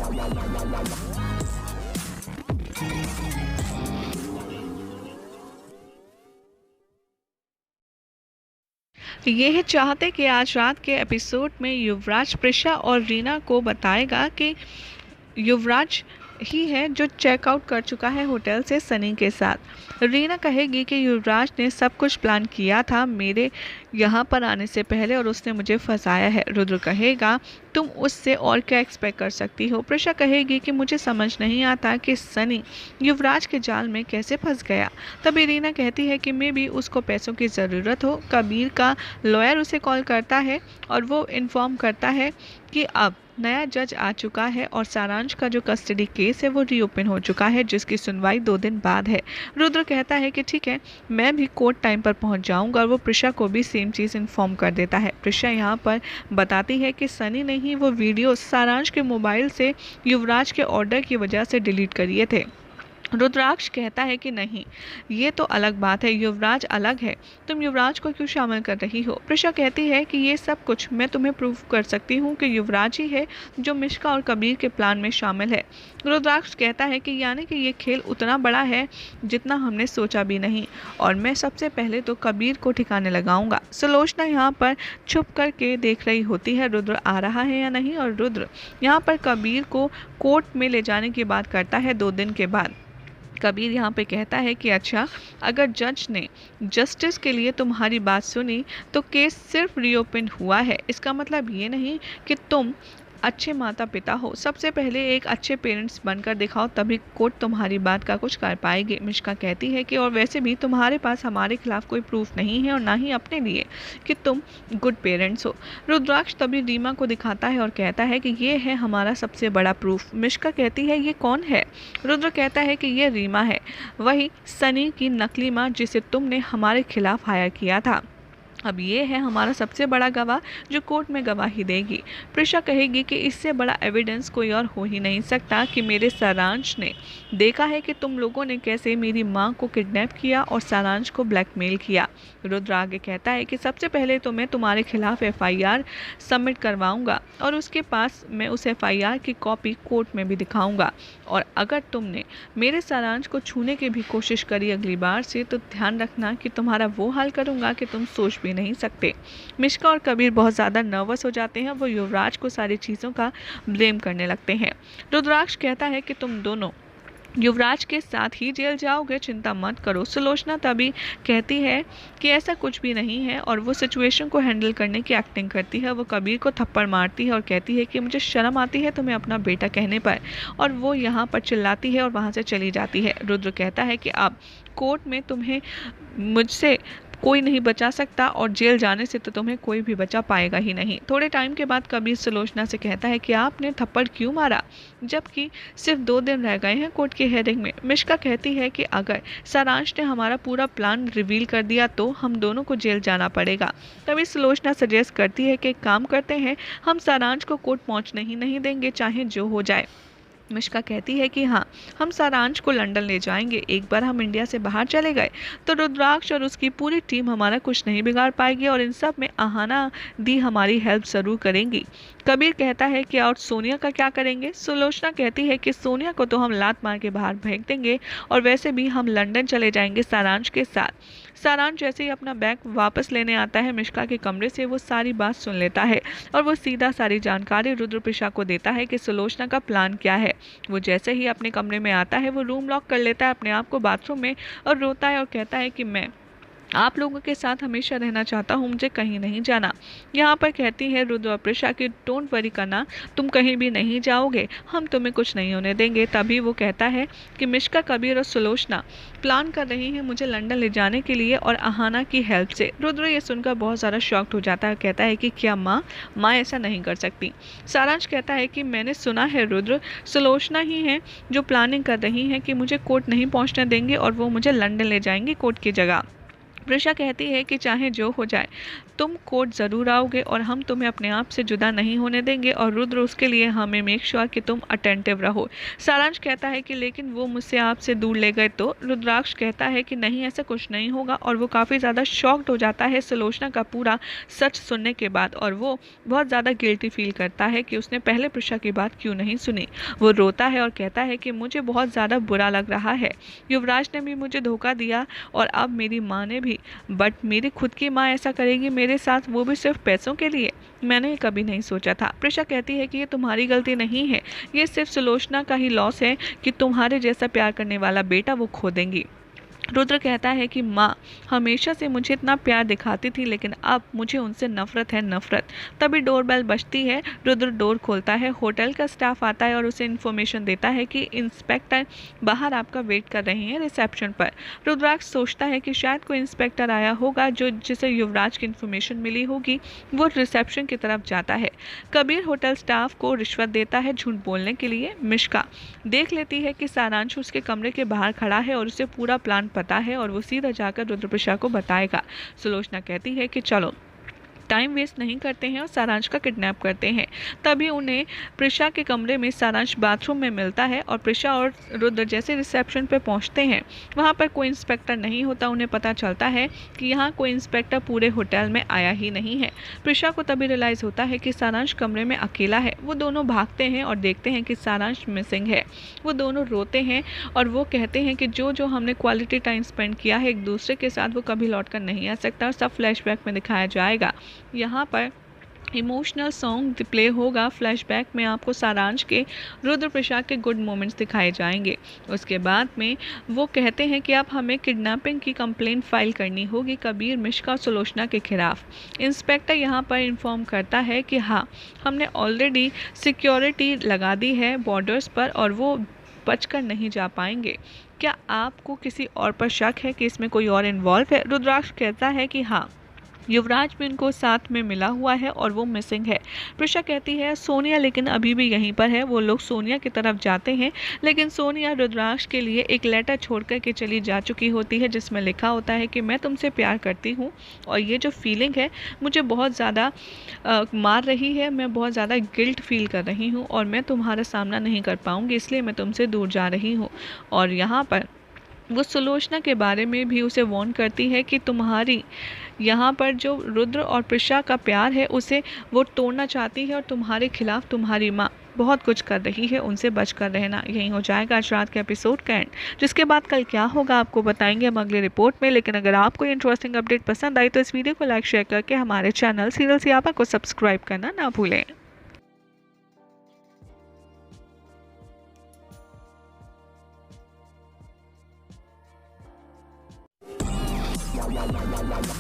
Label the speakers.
Speaker 1: ये चाहते कि आज रात के एपिसोड में युवराज प्रिशा और रीना को बताएगा कि युवराज ही है जो चेकआउट कर चुका है होटल से सनी के साथ। रीना कहेगी कि युवराज ने सब कुछ प्लान किया था मेरे यहाँ पर आने से पहले और उसने मुझे फंसाया है। रुद्र कहेगा तुम उससे और क्या एक्सपेक्ट कर सकती हो। प्रिशा कहेगी कि मुझे समझ नहीं आता कि सनी युवराज के जाल में कैसे फंस गया। तभी रीना कहती है कि मे भी उसको पैसों की ज़रूरत हो। कबीर का लॉयर उसे कॉल करता है और वो इन्फॉर्म करता है कि अब नया जज आ चुका है और सारांश का जो कस्टडी केस है वो रीओपन हो चुका है, जिसकी सुनवाई 2 दिन बाद है। रुद्र कहता है कि ठीक है, मैं भी कोर्ट टाइम पर पहुंच जाऊंगा और वो प्रिशा को भी सेम चीज़ इन्फॉर्म कर देता है। प्रिशा यहाँ पर बताती है कि सनी ने ही वो वीडियो सारांश के मोबाइल से युवराज के ऑर्डर की वजह से डिलीट करिए थे। रुद्राक्ष कहता है कि नहीं, ये तो अलग बात है, युवराज अलग है, तुम युवराज को क्यों शामिल कर रही हो। प्रिशा कहती है कि ये सब कुछ मैं तुम्हें प्रूव कर सकती हूँ कि युवराज ही है जो मिश्का और कबीर के प्लान में शामिल है। रुद्राक्ष कहता है कि यानी कि ये खेल उतना बड़ा है जितना हमने सोचा भी नहीं, और मैं सबसे पहले तो कबीर को ठिकाने लगाऊंगा। सुलोचना यहाँ पर छुप करके देख रही होती है रुद्र आ रहा है या नहीं, और रुद्र यहाँ पर कबीर को कोर्ट में ले जाने की बात करता है 2 दिन के बाद। कबीर यहाँ पे कहता है कि अच्छा, अगर जज ने जस्टिस के लिए तुम्हारी बात सुनी तो केस सिर्फ रीओपन हुआ है, इसका मतलब ये नहीं कि तुम अच्छे माता पिता हो। सबसे पहले एक अच्छे पेरेंट्स बनकर दिखाओ, तभी कोर्ट तुम्हारी बात का कुछ कर पाएगी। मिश्का कहती है कि और वैसे भी तुम्हारे पास हमारे खिलाफ कोई प्रूफ नहीं है और ना ही अपने लिए कि तुम गुड पेरेंट्स हो। रुद्राक्ष तभी रीमा को दिखाता है और कहता है कि ये है हमारा सबसे बड़ा प्रूफ। मिश्का कहती है ये कौन है। रुद्र कहता है कि ये रीमा है, वही सनी की नकली माँ जिसे तुमने हमारे खिलाफ हायर किया था। अब ये है हमारा सबसे बड़ा गवाह जो कोर्ट में गवाही देगी। प्रिशा कहेगी कि इससे बड़ा एविडेंस कोई और हो ही नहीं सकता कि मेरे सारांश ने देखा है कि तुम लोगों ने कैसे मेरी मां को किडनैप किया और सारांश को ब्लैकमेल किया। रुद्र आगे कहता है कि सबसे पहले तो मैं तुम्हारे खिलाफ एफआईआर सबमिट करवाऊंगा और उसके पास मैं उस एफआईआर की कॉपी कोर्ट में भी दिखाऊंगा, और अगर तुमने मेरे सारांश को छूने की भी कोशिश करी अगली बार से तो ध्यान रखना कि तुम्हारा वो हाल करूंगा कि तुम सोच भी नहीं सकते। मिश्का और कबीर बहुत ज़्यादा नर्वस हो जाते हैं, वो युवराज को सारी चीज़ों का ब्लेम करने लगते हैं। रुद्राक्ष कहता है कि तुम दोनों युवराज के साथ ही जेल जाओगे, चिंता मत करो। सुलोचना तभी कहती है कि ऐसा कुछ भी नहीं है और वो सिचुएशन को हैंडल करने की एक्टिंग करती है। वो कबीर को थप्पड़ मारती है और कहती है कि मुझे शर्म आती है तुम्हें अपना बेटा कहने पर, और वो यहाँ पर चिल्लाती है और वहाँ से चली जाती है। रुद्र कहता है कि अब कोर्ट में तुम्हें मुझसे कोई नहीं बचा सकता और जेल जाने से तो तुम्हें कोई भी बचा पाएगा ही नहीं। थोड़े टाइम के बाद कबीर सुलोचना से कहता है कि आपने थप्पड़ क्यों मारा जबकि सिर्फ 2 दिन रह गए हैं कोर्ट की हेयरिंग में। मिश्का कहती है कि अगर सारांश ने हमारा पूरा प्लान रिवील कर दिया तो हम दोनों को जेल जाना पड़ेगा। तभी सुलोचना सजेस्ट करती है कि एक काम करते हैं, हम सारांश को कोर्ट पहुंचने ही नहीं देंगे चाहे जो हो जाए। मिश्का कहती है कि हाँ, हम सारांश को लंदन ले जाएंगे। एक बार हम इंडिया से बाहर चले गए तो रुद्राक्ष और उसकी पूरी टीम हमारा कुछ नहीं बिगाड़ पाएगी और इन सब में आहाना दी हमारी हेल्प जरूर करेंगी। कबीर कहता है कि और सोनिया का क्या करेंगे। सुलोचना कहती है कि सोनिया को तो हम लात मार के बाहर फेंक देंगे और वैसे भी हम लंदन चले जाएंगे सारांश के साथ। सारांश जैसे ही अपना बैग वापस लेने आता है मिश्का के कमरे से, वो सारी बात सुन लेता है और वो सीधा सारी जानकारी रुद्र प्रिशा को देता है कि सुलोचना का प्लान क्या है। वो जैसे ही अपने कमरे में आता है वो रूम लॉक कर लेता है अपने आप को बाथरूम में और रोता है और कहता है कि मैं आप लोगों के साथ हमेशा रहना चाहता हूँ, मुझे कहीं नहीं जाना। यहाँ पर कहती है रुद्र और प्रिशा कि डोंट वरी करना, तुम कहीं भी नहीं जाओगे, हम तुम्हें कुछ नहीं होने देंगे। तभी वो कहता है कि मिश्का, कबीर और सुलोचना प्लान कर रही हैं मुझे लंदन ले जाने के लिए और आहाना की हेल्प से। रुद्र ये सुनकर बहुत ज़्यादा शॉक्ड हो जाता है, कहता है कि क्या माँ ऐसा नहीं कर सकती। सारांश कहता है कि मैंने सुना है रुद्र, सुलोचना ही है जो प्लानिंग कर रही हैं कि मुझे कोर्ट नहीं पहुँचने देंगे और वो मुझे लंदन ले जाएंगे कोर्ट की जगह। प्रिशा कहती है कि चाहे जो हो जाए तुम कोर्ट ज़रूर आओगे और हम तुम्हें अपने आप से जुदा नहीं होने देंगे, और रुद्र उसके लिए हमें मेक श्योर कि तुम अटेंटिव रहो। सारांश कहता है कि लेकिन वो मुझसे आपसे दूर ले गए तो? रुद्राक्ष कहता है कि नहीं, ऐसा कुछ नहीं होगा, और वो काफ़ी ज़्यादा शॉक्ड हो जाता है सुलोचना का पूरा सच सुनने के बाद, और वो बहुत ज़्यादा गिल्टी फील करता है कि उसने पहले प्रिशा की बात क्यों नहीं सुनी। वो रोता है और कहता है कि मुझे बहुत ज़्यादा बुरा लग रहा है, युवराज ने भी मुझे धोखा दिया और अब मेरी माँ ने भी, बट मेरी खुद की माँ ऐसा करेगी मेरे साथ, वो भी सिर्फ पैसों के लिए? मैंने कभी नहीं सोचा था। प्रिशा कहती है कि ये तुम्हारी गलती नहीं है, ये सिर्फ सुलोचना का ही लॉस है कि तुम्हारे जैसा प्यार करने वाला बेटा वो खो देंगी। रुद्र कहता है कि माँ हमेशा से मुझे इतना प्यार दिखाती थी, लेकिन अब मुझे उनसे नफरत है, नफरत। तभी डोरबेल बजती है। रुद्र डोर खोलता है। होटल का स्टाफ आता है और उसे इन्फॉर्मेशन देता है कि इंस्पेक्टर बाहर आपका वेट कर रहे हैं रिसेप्शन पर। रुद्राक्ष सोचता है कि शायद कोई इंस्पेक्टर आया होगा जो जिसे युवराज की इन्फॉर्मेशन मिली होगी। वो रिसेप्शन की तरफ जाता है। कबीर होटल स्टाफ को रिश्वत देता है झूठ बोलने के लिए। मिश्का देख लेती है कि सारांश उसके कमरे के बाहर खड़ा है और उसे पूरा प्लान पता है और वो सीधा जाकर रुद्रप्रशा को बताएगा। सुलोचना कहती है कि चलो टाइम वेस्ट नहीं करते हैं और सारांश का किडनैप करते हैं। तभी उन्हें प्रिशा के कमरे में सारांश बाथरूम में मिलता है और प्रिशा और रुद्र जैसे रिसेप्शन पे पहुंचते हैं, वहां पर कोई इंस्पेक्टर नहीं होता। उन्हें पता चलता है कि यहाँ कोई इंस्पेक्टर पूरे होटल में आया ही नहीं है। प्रिशा को तभी रियलाइज़ होता है कि सारांश कमरे में अकेला है। वो दोनों भागते हैं और देखते हैं कि सारांश मिसिंग है। वो दोनों रोते हैं और वो कहते हैं कि जो हमने क्वालिटी टाइम स्पेंड किया है एक दूसरे के साथ, वो कभी लौट कर नहीं आ सकता और सब फ्लैशबैक में दिखाया जाएगा। यहाँ पर इमोशनल सॉन्ग प्ले होगा। फ्लैशबैक में आपको सारांश के रुद्र प्रसाद के गुड मोमेंट्स दिखाए जाएंगे। उसके बाद में वो कहते हैं कि अब हमें किडनैपिंग की कंप्लेंट फाइल करनी होगी कबीर, मिश्का और सुलोचना के खिलाफ। इंस्पेक्टर यहाँ पर इन्फॉर्म करता है कि हाँ, हमने ऑलरेडी सिक्योरिटी लगा दी है बॉर्डर्स पर और वो बचकर नहीं जा पाएंगे। क्या आपको किसी और पर शक है कि इसमें कोई और इन्वॉल्व है? रुद्राक्ष कहता है कि हाँ, युवराज भी उनको साथ में मिला हुआ है और वो मिसिंग है। प्रिशा कहती है सोनिया लेकिन अभी भी यहीं पर है। वो लोग सोनिया की तरफ जाते हैं, लेकिन सोनिया रुद्राक्ष के लिए एक लेटर छोड़ कर के चली जा चुकी होती है जिसमें लिखा होता है कि मैं तुमसे प्यार करती हूँ और ये जो फीलिंग है मुझे बहुत ज़्यादा मार रही है, मैं बहुत ज़्यादा गिल्ट फील कर रही हूँ और मैं तुम्हारा सामना नहीं कर पाऊँगी, इसलिए मैं तुमसे दूर जा रही हूँ। और यहाँ पर वो सुलोचना के बारे में भी उसे वार्न करती है कि तुम्हारी यहाँ पर जो रुद्र और प्रिशा का प्यार है उसे वो तोड़ना चाहती है और तुम्हारे खिलाफ तुम्हारी माँ बहुत कुछ कर रही है, उनसे बच कर रहना। यही हो जाएगा आज रात के एपिसोड का एंड, जिसके बाद कल क्या होगा आपको बताएंगे हम अगले रिपोर्ट में। लेकिन अगर आपको इंटरेस्टिंग अपडेट पसंद आई तो इस वीडियो को लाइक शेयर करके हमारे चैनल सीरियल सियापा को सब्सक्राइब करना ना भूलें।
Speaker 2: La la la la la la.